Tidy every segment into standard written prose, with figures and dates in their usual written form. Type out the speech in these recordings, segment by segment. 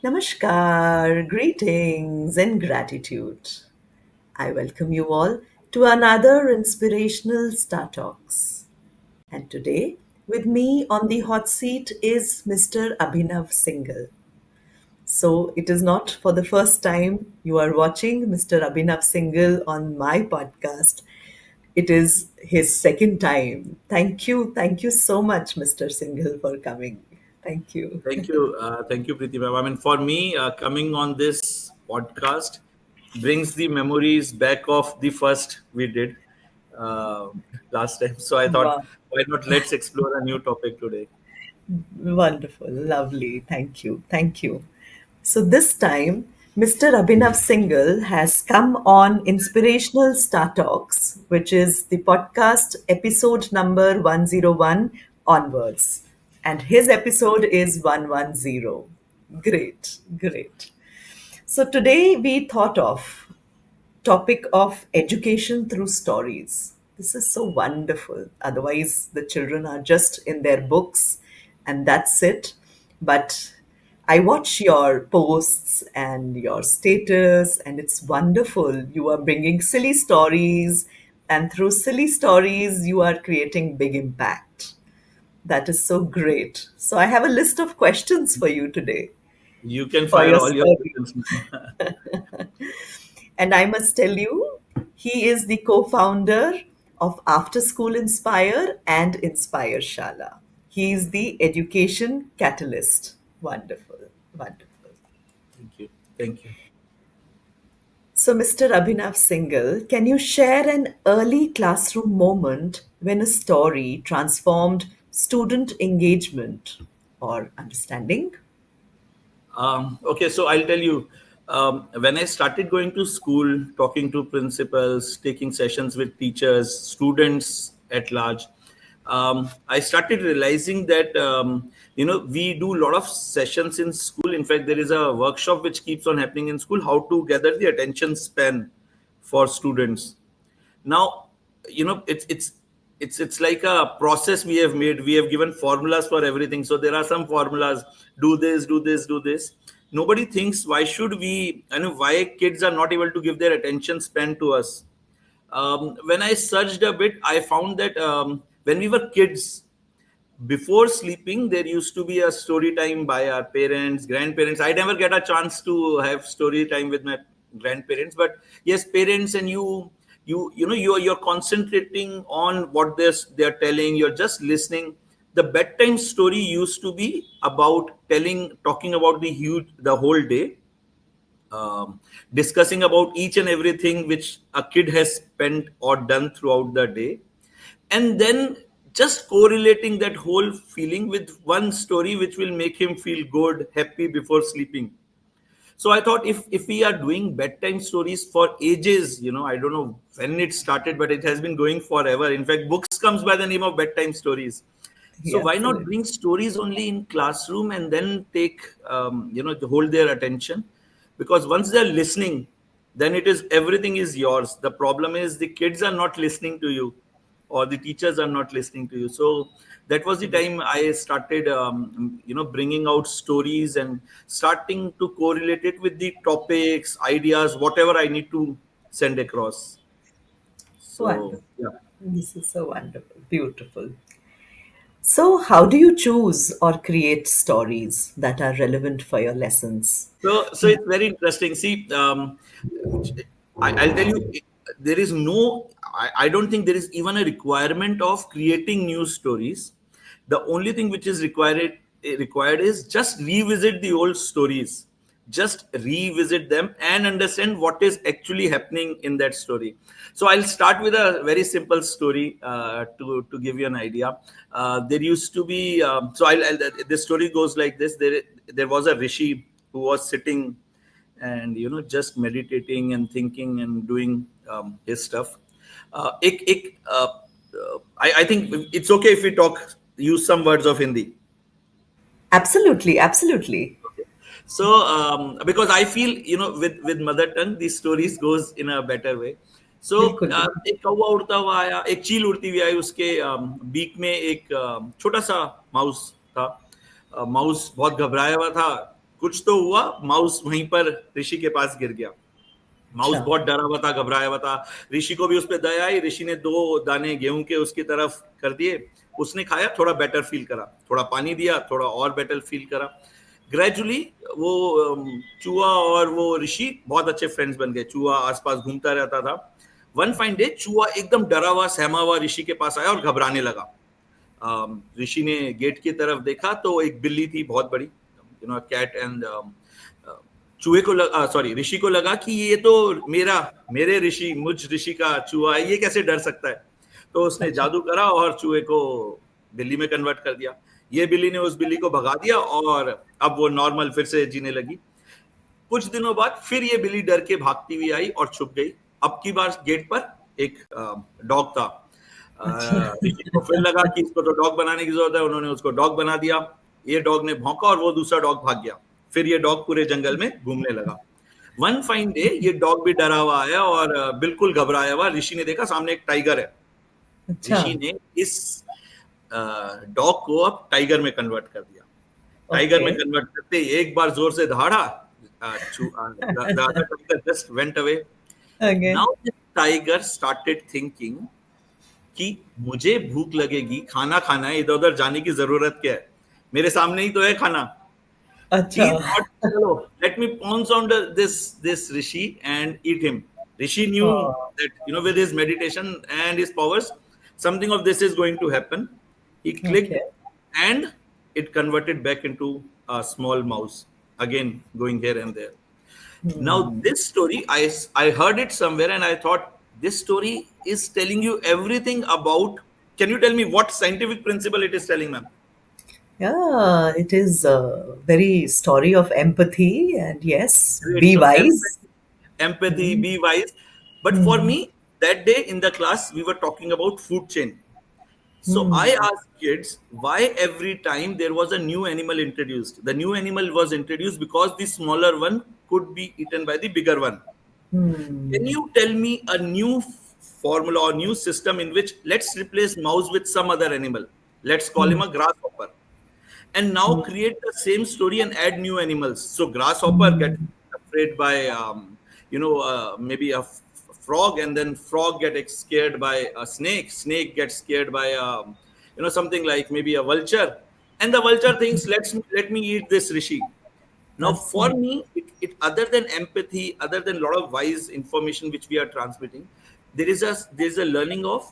Namaskar, greetings, and gratitude. I welcome you all to another inspirational Star Talks. And today, with me on the hot seat is Mr. Abhinav Singhal. So, it is not for the first time you are watching Mr. Abhinav Singhal on my podcast. It is his second time. Thank you so much, Mr. Singhal, for coming. Thank you. Thank you, Preeti ma'am. I mean, for me, coming on this podcast brings the memories back of the first we did uh, last time. So I thought, Wow. why not let's explore a new topic today? Wonderful, lovely. Thank you. Thank you. So this time, Mr. Abhinav Singhal has come on Inspirational Star Talks, which is the podcast episode number 101 onwards. And his episode is 110. Great, great. So today we thought of topic of education through stories. This is so wonderful. Otherwise, the children are just in their books and that's it. But I watch your posts and your status, and it's wonderful. You are bringing silly stories, and through silly stories, you are creating big impact. That is so great. So, I have a list of questions for you today You can for fire your all your story. questions, ma'am. And I must tell you, he is the co founder of After School Inspire and Inspire Shala. He is the education catalyst. Wonderful, wonderful. Thank you. Thank you. So, Mr. Abhinav Singhal, can you share an early classroom moment when a story transformed student engagement or understanding? Okay, so I'll tell you, when I started going to school, talking to principals, taking sessions with teachers, students at large, I started realizing that, we do a lot of sessions in school. In fact, there is a workshop which keeps on happening in school, how to gather the attention span for students. Now, it's like a process we have made. We have given formulas for everything. So there are some formulas: do this, do this, do this. Nobody thinks, why should we, why kids are not able to give their attention span to us. When I searched a bit, I found that when we were kids, before sleeping, there used to be a story time by our parents, grandparents. I never get a chance to have story time with my grandparents, but yes, parents and you're concentrating on what they're telling. You're just listening. The bedtime story used to be about talking about the whole day, discussing about each and everything which a kid has spent or done throughout the day, and then just correlating that whole feeling with one story which will make him feel good, happy before sleeping. So I thought, if we are doing bedtime stories for ages, I don't know when it started, but it has been going forever. In fact, books comes by the name of bedtime stories. So Yeah, why not absolutely. bring stories only in classroom and then take, to hold their attention? Because once they're listening, then it is everything is yours. The problem is the kids are not listening to you, or the teachers are not listening to you. So that was the time I started, bringing out stories and starting to correlate it with the topics, ideas, whatever I need to send across. So Wonderful. yeah. This is so wonderful. Beautiful. So, how do you choose or create stories that are relevant for your lessons? So it's very interesting. See, I'll tell you, there is no. I don't think there is even a requirement of creating new stories. The only thing which is required is just revisit the old stories, just revisit them and understand what is actually happening in that story. So I'll start with a very simple story to give you an idea. There used to be, this story goes like this. There was a rishi who was sitting and just meditating and thinking and doing his stuff. I think it's okay if we use some words of Hindi. Absolutely, absolutely. So because I feel, with mother tongue these stories goes in a better way. So बिल्कुल बिल्कुल एक कौवा उड़ता हुआ आया, एक चील उड़ती हुई आई, उसके बीक में एक छोटा सा माउस था। माउस बहुत घबराया हुआ था, कुछ तो हुआ, माउस वहीं पर ऋषि के पास गिर गया। माउस अच्छा। बहुत डरा हुआ था, घबराया हुआ था। ऋषि को भी उस पर दया आई, ऋषि ने 2 दाने गेहूं के उसकी तरफ कर दिए। उसने खाया, थोड़ा बेटर फील करा, थोड़ा पानी दिया, थोड़ा और बेटर फील करा। ग्रेजुअली वो चूहा और वो ऋषि बहुत अच्छे फ्रेंड्स बन गए। चूहा आसपास घूमता रहता था। वन फाइन डे चूहा एकदम डरा हुआ सहमा हुआ ऋषि के पास आया और घबराने लगा। ऋषि ने गेट की तरफ देखा तो एक बिल्ली थी बहुत बड़ी, कैट। एंड चूहे को सॉरी ऋषि को लगा कि ये तो मेरे ऋषि, मुझ ऋषि का चूहा है, ये कैसे डर सकता है। तो उसने अच्छा। जादू करा और चूहे को बिल्ली में कन्वर्ट कर दिया। ये बिल्ली ने उस बिल्ली को भगा दिया और अब वो नॉर्मल फिर से जीने लगी। कुछ दिनों बाद फिर ये बिल्ली डर के भागती हुई आई और छुप गई। अब की बार गेट पर एक डॉग था। अच्छा। ऋषि को फिर लगा कि इसको तो डॉग बनाने की जरूरत है, उन्होंने उसको डॉग बना दिया। ये डॉग ने भौंका और वो दूसरा डॉग भाग गया। फिर ये डॉग पूरे जंगल में घूमने लगा। वन फाइन डे ये डॉग भी डरा हुआ आया और बिल्कुल घबराया हुआ। ऋषि ने देखा सामने एक टाइगर है। अच्छा। ऋषि ने इस डॉग को अब टाइगर में कन्वर्ट कर दिया। Tiger okay. में कन्वर्ट करते ही एक बार जोर से दहाड़ा, the other tiger just went away. Okay. Now the tiger started thinking कि मुझे भूख लगेगी, खाना खाना है, इधर उधर जाने की जरूरत क्या है, मेरे सामने ही तो है खाना। अच्छा। He thought, चलो, let me pounce on this Rishi and eat him. Rishi knew Oh, that, with his meditation and his powers, something of this is going to happen. He clicked okay. and it converted back into a small mouse, again going here and there. Now, Hmm. this story, I heard it somewhere and I thought this story is telling you everything about. Can you tell me what scientific principle it is telling, ma'am? Yeah, it is a very story of empathy, and yes, Great. be So wise. empathy, be wise. But for Hmm. me, that day in the class, we were talking about food chain. So I Hmm. asked kids why every time there was a new animal introduced, the new animal was introduced because the smaller one could be eaten by the bigger one. Can Hmm. you tell me a new formula or new system in which let's replace mouse with some other animal? Let's call him Hmm. a grasshopper, and now Hmm. create the same story and add new animals. So grasshopper gets Hmm. afraid by maybe a frog, and then frog gets scared by a snake. Snake gets scared by something like maybe a vulture, and the vulture thinks, let me eat this Rishi. Now, for Absolutely. me, it other than empathy, other than a lot of wise information which we are transmitting, there is a learning of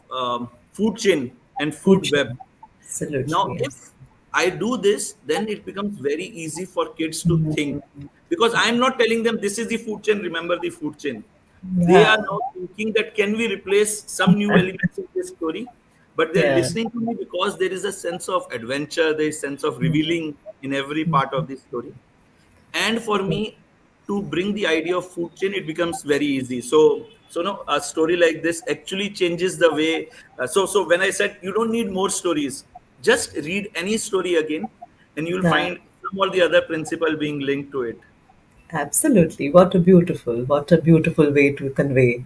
food chain and Food food web. chain. Now, Absolutely, if yes. I do this, then it becomes very easy for kids to think, Hmm. because I'm not telling them this is the food chain, remember the food chain. They are Yeah. now thinking that can we replace some new elements in this story, but they're Yeah. listening to me because there is a sense of adventure, there is a sense of revealing in every part of the story. And for me to bring the idea of food chain, it becomes very easy. So no, a story like this actually changes the way. So when I said you don't need more stories, just read any story again and you'll Yeah. find some or the other principle being linked to it. Absolutely. What a beautiful way to convey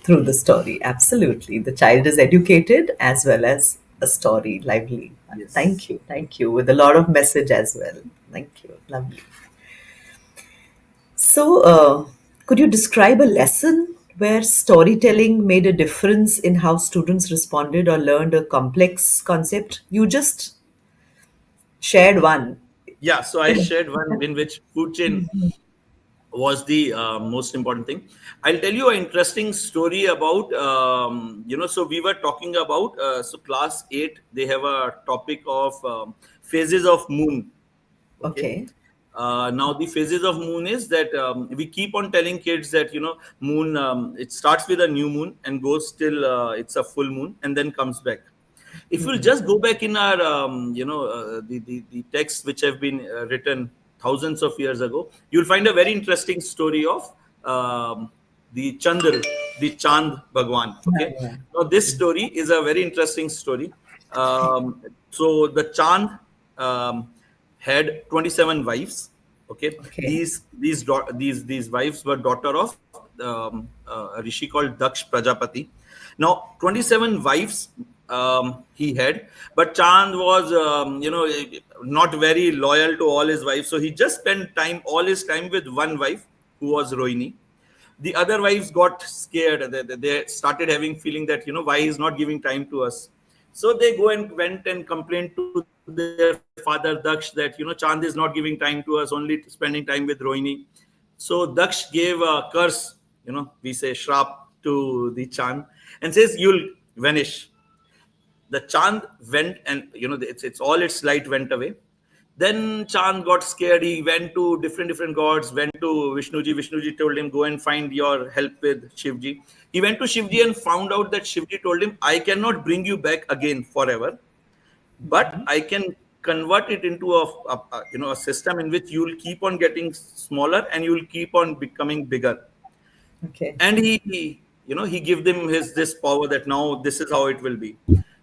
through the story. Absolutely. The child is educated as well as a story, lively. Yes. Thank you. Thank you. With a lot of message as well. Thank you. Lovely. So, could you describe a lesson where storytelling made a difference in how students responded or learned a complex concept? You just shared one. Yeah, so I shared one in which food chain was the most important thing. I'll tell you an interesting story about, so we were talking about, so class 8, they have a topic of phases of moon. Okay. Okay. Now the phases of moon is that we keep on telling kids that, moon, it starts with a new moon and goes till it's a full moon and then comes back. If we'll just go back in our the texts which have been written thousands of years ago, you'll find a very interesting story of the Chandra, the Chand Bhagwan. Yeah, Okay, yeah. now this story is a very interesting story. So the Chand had 27 wives. Okay, Okay. these wives were daughter of a rishi called Daksh Prajapati. Now 27 wives, he had. But Chand was, not very loyal to all his wives. So he just spent all his time with one wife, who was Rohini. The other wives got scared. They started having feeling that, why he's not giving time to us. So they went and complained to their father Daksh that, Chand is not giving time to us, only spending time with Rohini. So Daksh gave a curse, we say shrap, to the Chand, and says, you'll vanish. The Chand went, and it's all its light went away. Then Chand got scared. He went to different gods, went to Vishnuji. Vishnuji told him, go and find your help with Shivji. He went to Shivji and found out that Shivji told him, I cannot bring you back again forever, but I can convert it into a system in which you will keep on getting smaller and you will keep on becoming bigger. Okay. And he give them this power, that now this is how it will be.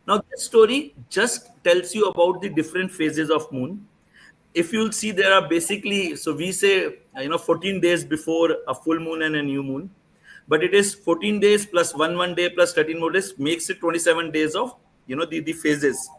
Now this story just tells you about the different phases of moon. If you'll see, there are basically, so we say, 14 days before a full moon and a new moon, but it is 14 days plus one day plus 13 more days makes it 27 days of, the phases,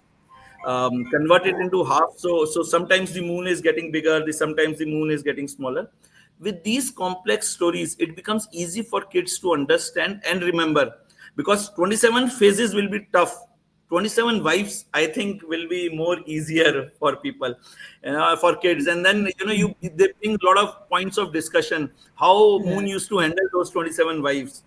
convert it into half. So sometimes the moon is getting bigger, sometimes the moon is getting smaller. With these complex stories, it becomes easy for kids to understand and remember, because 27 phases will be tough. 27 wives, I think, will be more easier for people, for kids. And then, they bring a lot of points of discussion, how Yeah. moon used to handle those 27 wives,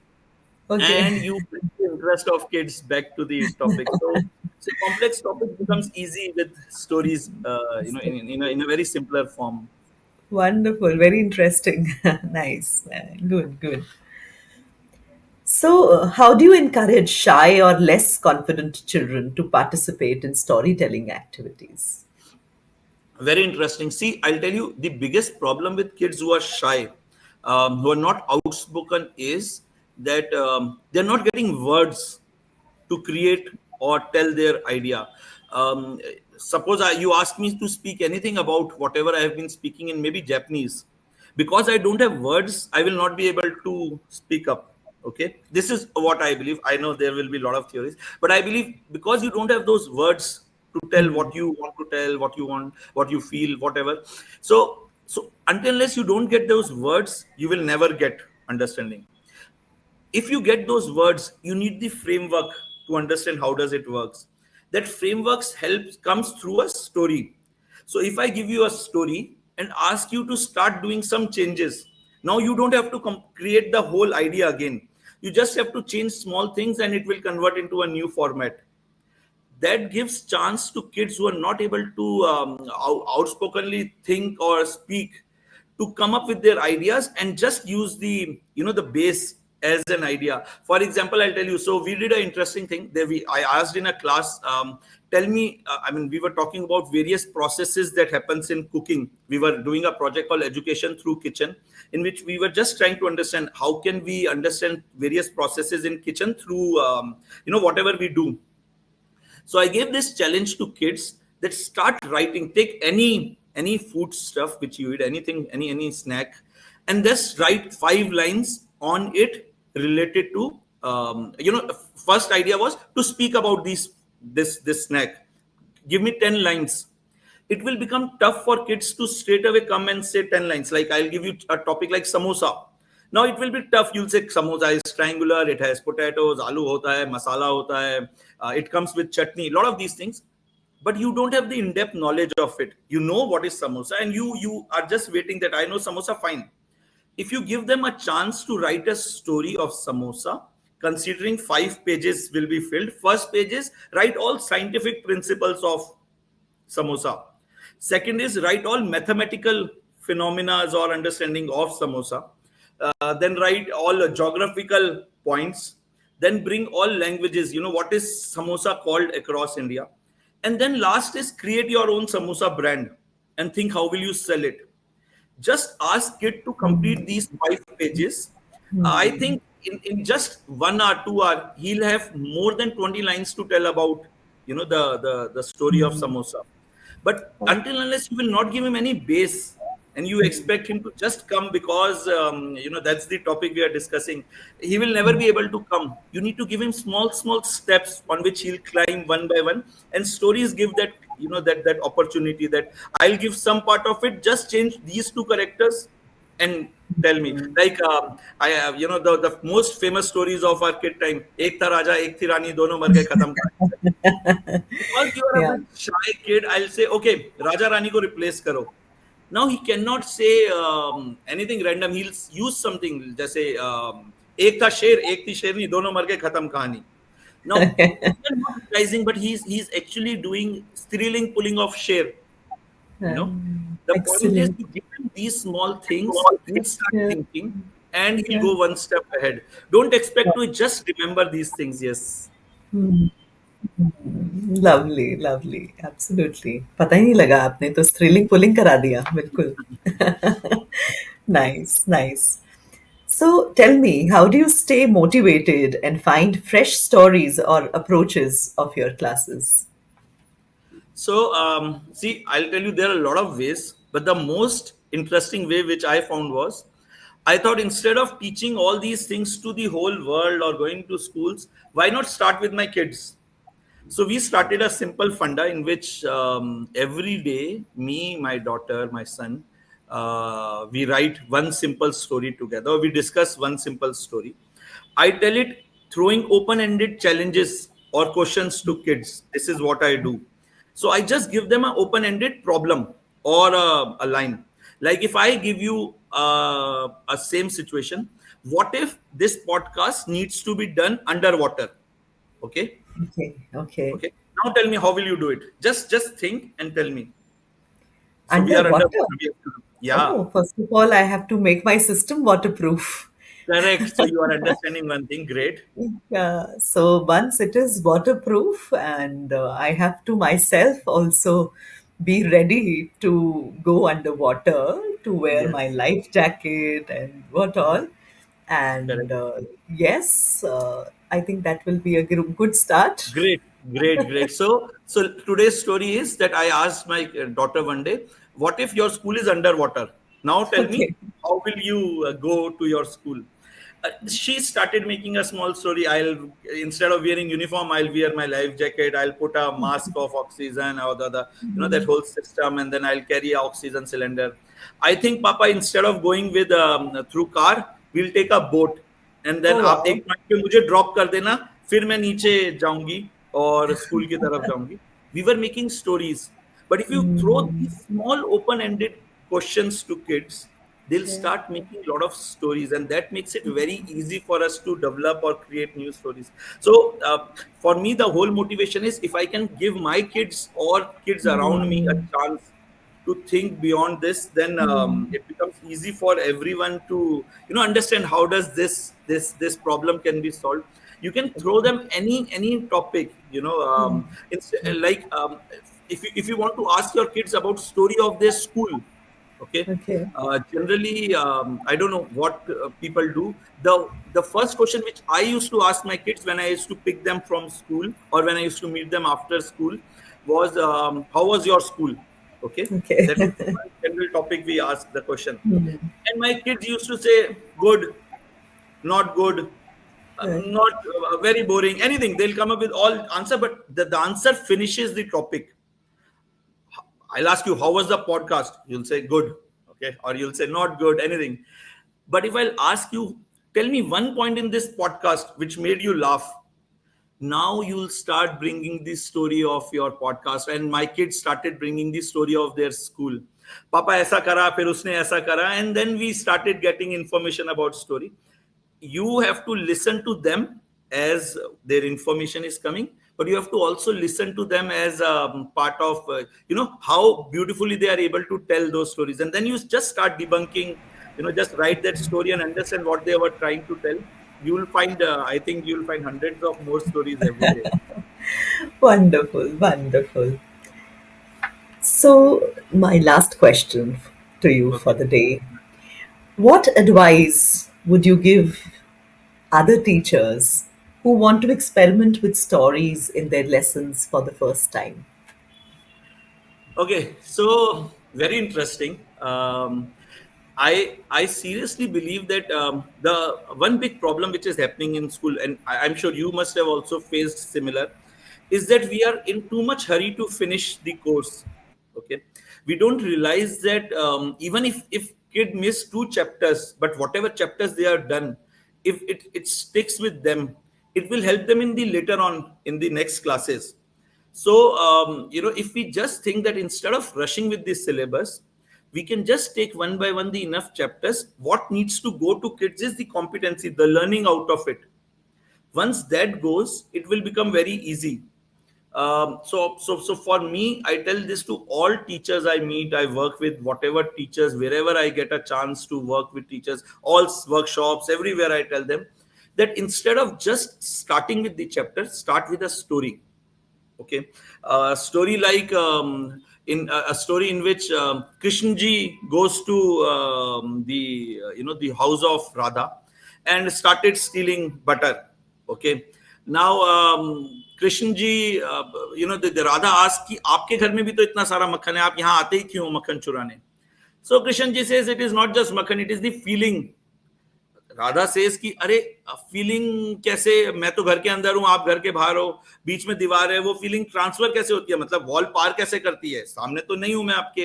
Okay. and you bring the interest of kids back to the topic. So complex topic becomes easy with stories, in a very simpler form. Wonderful. Very interesting. Nice. Good, good. So, how do you encourage shy or less confident children to participate in storytelling activities? Very interesting. See, I'll tell you, the biggest problem with kids who are shy, who are not outspoken, is that, they're not getting words to create or tell their idea. Suppose you ask me to speak anything about whatever I have been speaking in maybe Japanese. Because I don't have words, I will not be able to speak up. Okay, this is what I believe. I know there will be a lot of theories, but I believe, because you don't have those words to tell what you want to tell, what you want, what you feel, whatever. So until unless you don't get those words, you will never get understanding. If you get those words, you need the framework to understand how does it works. That frameworks helps comes through a story. So if I give you a story and ask you to start doing some changes, now you don't have to create the whole idea again. You just have to change small things and it will convert into a new format. That gives chance to kids who are not able to, outspokenly think or speak, to come up with their ideas and just use the base as an idea. For example, I'll tell you. So we did an interesting thing there. I asked in a class, tell me, we were talking about various processes that happens in cooking. We were doing a project called Education Through Kitchen, in which we were just trying to understand how can we understand various processes in kitchen through, whatever we do. So I gave this challenge to kids, that start writing. Take any food stuff which you eat, anything, any snack, and just write 5 lines on it related to, first idea was to speak about this snack. Give me 10 lines. It will become tough for kids to straight away come and say 10 lines. Like, I'll give you a topic like samosa. Now it will be tough. You'll say samosa is triangular, it has potatoes, aloo hota hai, masala hota hai, it comes with chutney, a lot of these things. But you don't have the in-depth knowledge of it. You know what is samosa, and you are just waiting that I know samosa, fine. If you give them a chance to write a story of samosa, considering 5 pages will be filled. First page is write all scientific principles of samosa. Second is write all mathematical phenomena or understanding of samosa. Then write all geographical points. Then bring all languages. What is samosa called across India. And then last is create your own samosa brand and think how will you sell it. Just ask kid to complete these 5 pages. I think in just 1 hour, 2 hour, he'll have more than 20 lines to tell about, the story of samosa. But until unless you will not give him any base, and you expect him to just come because that's the topic we are discussing, he will never be able to come. You need to give him small small steps on which he'll climb one by one, and stories give that, that opportunity, that I'll give some part of it, just change these two characters and tell me. Like I have, the most famous stories of our kid time, ek tha raja ek thi rani dono mar gaye khatam kahaani. Because you are a Yeah. bit shy kid, I'll say, okay, Raja Rani ko replace karo. Now he cannot say anything random. He'll use something. जैसे एक था शेर, एक थी शेरनी, दोनों मर गए, खत्म कहानी. Now we are not realizing, but he's actually doing thrilling pulling of share. You know, the point is Excellent. to give him these small things. He'll start Yeah. thinking, and he'll Yeah. go one step ahead. Don't expect to just remember these things. Yes, lovely lovely absolutely पता ही नहीं लगा आपने तो thrilling pulling करा दिया बिल्कुल nice nice so tell me how do you stay motivated and find fresh stories और approaches of your classes so, see, I'll tell you there are a lot of ways, but the most interesting way which I found was, I thought instead of teaching all these things to the whole world or going to schools, why not start with my kids? So we started a simple funda in which every day, me, my daughter, my son, we write one simple story together. We discuss one simple story. I tell it throwing open-ended challenges or questions to kids. This is what I do. So I just give them an open-ended problem or a line. Like if I give you a same situation, what if this podcast needs to be done underwater? Okay. Okay okay Okay. Now tell me, how will you do it? Just think and tell me. So we under are water underwater. We have to, yeah, oh first of all I have to make my system waterproof correct. So you are understanding one thing. Great. Yeah, so once it is waterproof, and I have to myself also be ready to go underwater to wear my Yes. life jacket and what all. And Correct. yes, I think that will be a good start. Great, great, great. So today's story is that I asked my daughter one day, "What if your school is underwater? Now tell me, Okay. how will you go to your school?" She started making a small story. I'll, instead of wearing uniform, I'll wear my life jacket. I'll put a mask of oxygen or the that whole system, and then I'll carry a oxygen cylinder. I think, Papa, instead of going with through car, we'll take a boat, and then Oh, आप wow. एक point पे मुझे drop कर देना, फिर मैं नीचे जाऊंगी और स्कूल की तरफ जाऊंगी. We were making stories, but if you throw these small open-ended questions to kids, they'll Yeah. start making a lot of stories, and that makes it very easy for us to develop or create new stories. So for me, the whole motivation is, if I can give my kids or kids around me a chance to think beyond this, then it becomes easy for everyone to understand how does this problem can be solved. You can throw them any topic, it's like, if you want to ask your kids about story of their school. Okay. Okay. Generally, I don't know what people do. The first question which I used to ask my kids when I used to pick them from school or when I used to meet them after school was, how was your school? Okay. Okay. That was the one general topic we asked the question. And my kids used to say, good, not good, Right. not very boring, anything. They'll come up with all answer, but the answer finishes the topic. I'll ask you, how was the podcast? You'll say good, okay, or you'll say not good, anything. But if I'll ask you, tell me one point in this podcast which made you laugh. Now you'll start bringing the story of your podcast. And my kids started bringing the story of their school. Papa ऐसा करा, फिर उसने ऐसा करा, and then we started getting information about story. You have to listen to them as their information is coming, but you have to also listen to them as part of how beautifully they are able to tell those stories, and then you just start debunking, just write that story and understand what they were trying to tell. You will find, I think you will find hundreds of more stories every day. Wonderful, wonderful. So, my last question to you for Okay. the day. What advice would you give other teachers who want to experiment with stories in their lessons for the first time? Okay, so Very interesting. I seriously believe that the one big problem which is happening in school, and I'm sure you must have also faced similar, is that we are in too much hurry to finish the course. Okay, we don't realize that even if kid miss two chapters, but whatever chapters they are done, if it sticks with them, it will help them in the later on in the next classes. So, if we just think that instead of rushing with this syllabus, we can just take one by one the enough chapters. What needs to go to kids is the competency, the learning out of it. Once that goes, it will become very easy. So for me, I tell this to all teachers I meet, I work with, whatever teachers, wherever I get a chance to work with teachers, all workshops, everywhere I tell them that instead of just starting with the chapter, start with a story. Okay, a story like in a story in which Krishna ji goes to the the house of Radha and started stealing butter. Okay, now Krishna ji the Radha asked कि आपके घर में भी तो इतना सारा मक्खन है, आप यहाँ आते ही क्यों मक्खन चुराने? So Krishna ji says it is not just makhan, it is the feeling. Radha says कि अरे फीलिंग कैसे, मैं तो घर के अंदर हूं, आप घर के बाहर हो, बीच में दीवार है, वो फीलिंग ट्रांसफर कैसे होती है, मतलब वॉल पार कैसे करती है, सामने तो नहीं हूं मैं आपके.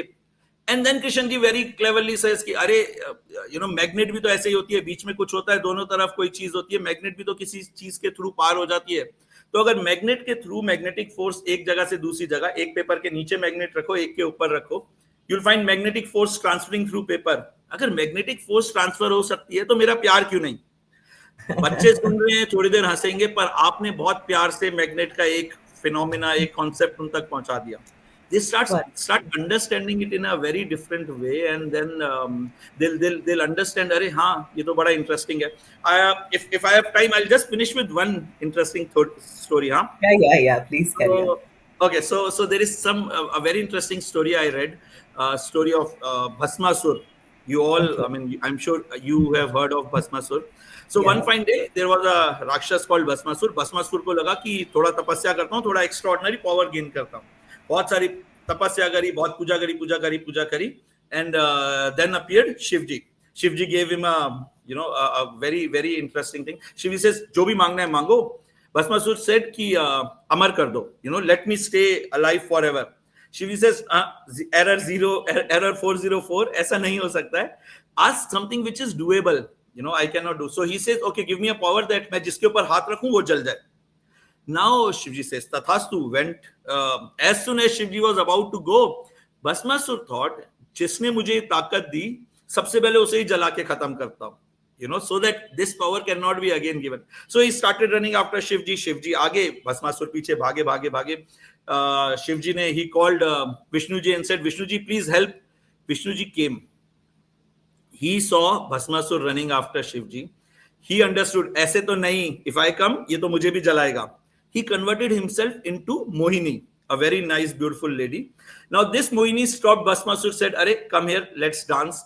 And then Krishna ji very cleverly says कि अरे मैग्नेट भी तो ऐसे ही होती है, बीच में कुछ होता है, दोनों तरफ कोई चीज होती है, मैग्नेट भी तो किसी चीज के थ्रू पार हो जाती है. तो अगर मैग्नेट के थ्रू मैग्नेटिक फोर्स एक जगह से दूसरी जगह, एक पेपर के नीचे मैग्नेट रखो, एक के ऊपर रखो, you'll find magnetic force transferring through paper. अगर मैग्नेटिक फोर्स ट्रांसफर हो सकती है तो मेरा प्यार क्यों नहीं? बच्चे सुन रहे हैं, थोड़ी देर हंसेंगे, पर आपने बहुत प्यार से मैग्नेट का एक फिनोमिना, एक कॉन्सेप्ट उन तक पहुंचा दिया. They start understanding it in a very different way, and then they'll understand. अरे हाँ, ये तो बड़ा इंटरेस्टिंग है. If I have time, I'll just finish with one interesting story. हाँ. Yeah, yeah, yeah. Please carry on. So, okay, so there is some a very interesting story I read, story of Bhasmasur. You all, Okay. I mean, I'm sure you have heard of Bhasmasur. So one Yeah. fine day, there was a Rakshas called Bhasmasur. Bhasmasur को लगा कि थोड़ा तपस्या करता हूँ, थोड़ा extraordinary power gain करता हूँ. बहुत सारी तपस्या करी, बहुत पूजा करी, and then appeared Shivji. Shivji gave him a very very interesting thing. Shivji says, जो भी मांगना है मांगो. Bhasmasur said कि अमर कर दो, let me stay alive forever. Shivi says error 0, error 404, ऐसा नहीं हो सकता है. Ask something which is doable. I cannot do. So he says, okay, give me a power that मैं जिसके ऊपर हाथ रखूं वो जल जाए. Now Shivji says, Tathastu went. As soon as Shivji was about to go, Bhasmasur thought, जिसने मुझे ये ताकत दी, सबसे पहले उसे ही जला के खत्म करता हूं. So that this power cannot be again given. So he started running after Shivji. Shivji आगे, Bhasmasur पीछे, भागे. Shivji ने, he called Vishnuji and said, Vishnuji, please help. Vishnuji came. He saw Bhasmasur running after Shivji. He understood, ऐसे तो नहीं, if I come, ये तो मुझे भी जलाएगा. He converted himself into Mohini, a very nice, beautiful lady. Now this Mohini stopped Bhasmasur, said, "Arey, come here, let's dance."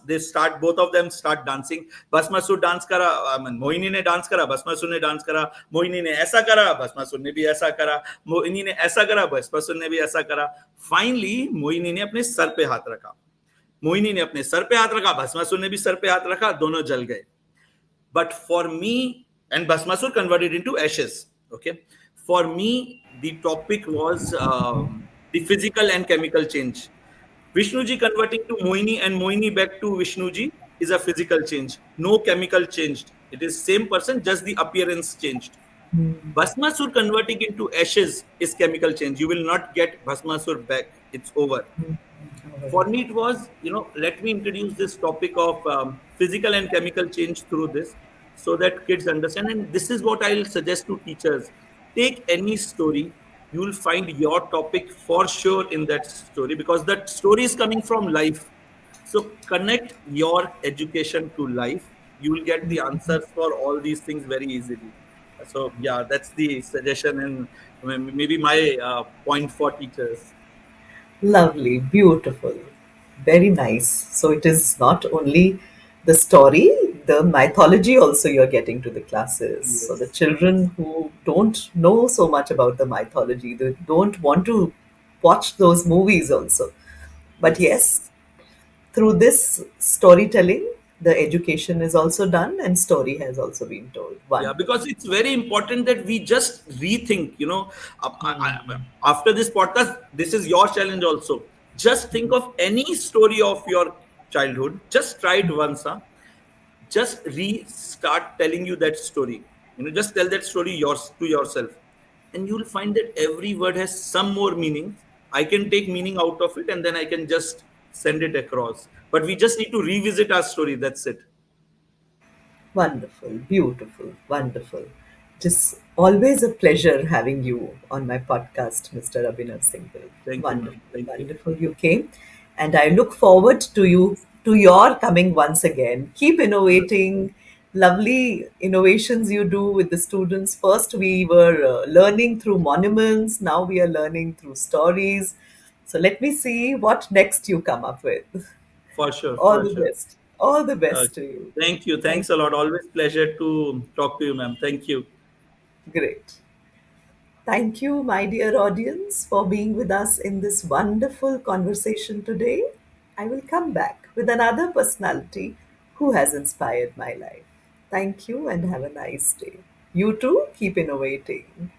Both of them start dancing. Bhasmasur dance करा, Mohini ने dance करा, Bhasmasur ने dance करा, Mohini ने ऐसा करा, Bhasmasur ने भी ऐसा करा, Mohini ने ऐसा करा, Bhasmasur ने भी ऐसा करा. Finally, Mohini ने अपने सर पे हाथ रखा. मोहिनी ने अपने सर पे हाथ रखा, भस्मासुर ने भी सर पे हाथ रखा, दोनों जल गए. But for me, and Bhasmasur converted into ashes. Okay, for me, the topic was the physical and chemical change. Vishnuji converting to Mohini and Mohini back to Vishnuji is a physical change. No chemical changed. It is same person, just the appearance changed. Bhasmasur converting into ashes is chemical change. You will not get Bhasmasur back. It's over. For me it was, let me introduce this topic of physical and chemical change through this, so that kids understand. And this is what I'll suggest to teachers: take any story, you will find your topic for sure in that story, because that story is coming from life. So connect your education to life, you will get the answers for all these things very easily. So yeah, that's the suggestion, and maybe my point for teachers. Lovely, beautiful, very nice. So it is not only the story, the mythology also you're getting to the classes. So the Yes. children who don't know so much about the mythology, they don't want to watch those movies also. But Yes. yes, through this storytelling, the education is also done and story has also been told. Yeah, Wonderful. because it's very important that we just rethink. After this podcast, this is your challenge also. Just think of any story of your childhood. Just try it once, huh? Just restart telling you that story. Just tell that story yours to yourself, and you'll find that every word has some more meaning. I can take meaning out of it, and then I can just send it across. But we just need to revisit our story. That's it. Wonderful, beautiful, wonderful. It is always a pleasure having you on my podcast, Mr. Abhinav Singhal. Thank you, Wonderful, ma'am. Thank you. wonderful you came. And I look forward to your coming once again. Keep innovating, lovely innovations you do with the students. First, we were learning through monuments, now we are learning through stories. So let me see what next you come up with. For sure, All for the sure. best. All the Uh, best to you. Thank you. Thank Thanks a lot. Always pleasure to talk to you, ma'am. Thank you. Great. Thank you, my dear audience, for being with us in this wonderful conversation today. I will come back with another personality who has inspired my life. Thank you and have a nice day. You too, keep innovating.